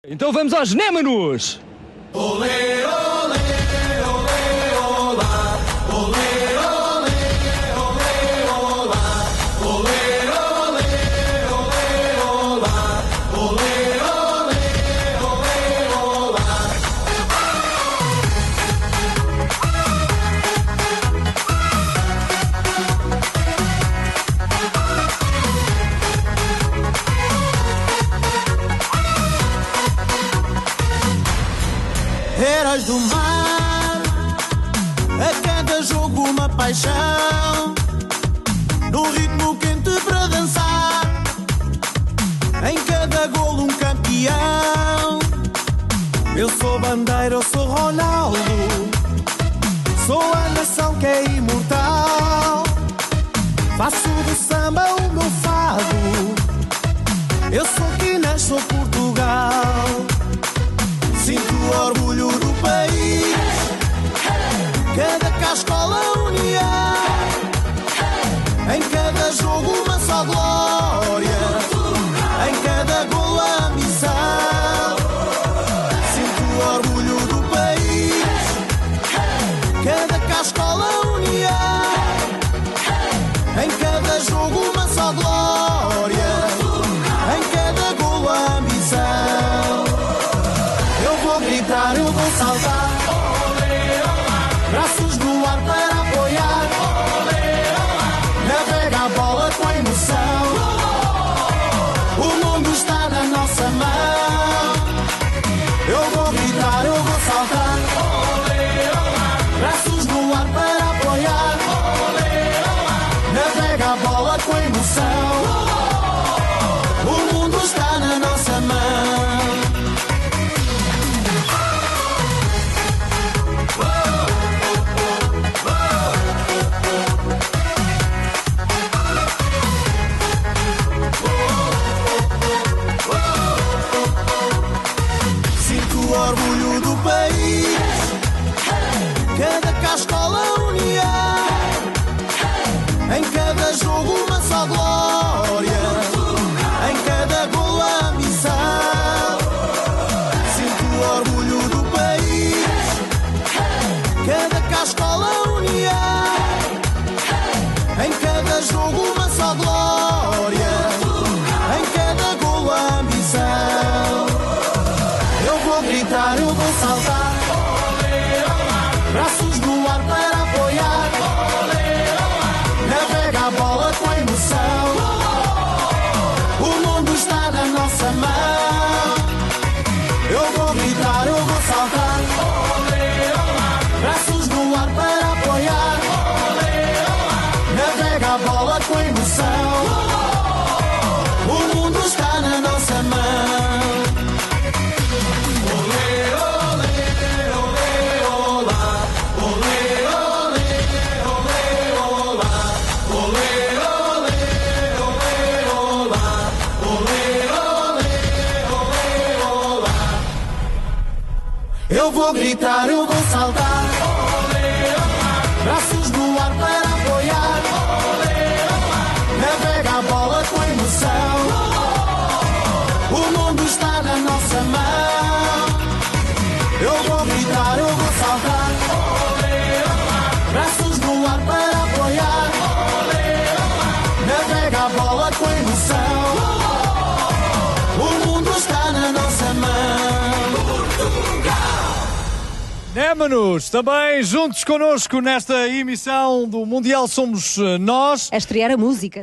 Então vamos aos Némanos! Olê, olê, olê, olá. Olê, olê, olê, olá. Olê, olê, olê, olá. Olê, olê, olê, olá. Heróis do mar, a cada jogo uma paixão, num ritmo quente para dançar, em cada golo um campeão. Eu sou bandeira, eu sou Ronaldo, sou a nação que é imortal, faço do samba o meu fado, eu sou Guiné, sou Portugal. Sinto o orgulho do país, cada cascola união, em cada jogo uma só glória, em cada golo a missão. Sinto o orgulho do país, cada cascola união, em cada jogo uma só glória, em cada golo a missão. Eu vou gritar, eu vou saltar, braços no ar para apoiar, navega a bola com emoção, o mundo está na nossa mão. Eu vou gritar, eu vou saltar, braços no ar para apoiar, navega a bola com emoção, o mundo está na nossa mão. Orgulho do país, cada cascola união, em cada jogo uma só glória, em cada golo a missão. Sinto o orgulho do país, cada cascola união, em cada jogo uma só glória, em cada golo a missão. Eu vou gritar, eu vou saltar, braços no ar para apoiar, navega a bola com emoção, o mundo está na nossa mão. Eu vou gritar, eu vou saltar, braços no ar para apoiar, navega a bola com emoção, o mundo está na nossa mão. Eu vou gritar, eu vou saltar, braços no ar para apoiar, navega a bola com emoção, o mundo está na nossa mão. Eu vou gritar, eu vou saltar, braços no ar para apoiar, navega a bola com emoção, o mundo está na nossa mão. Némanos, também juntos connosco nesta emissão do Mundial Somos Nós. A estrear a música.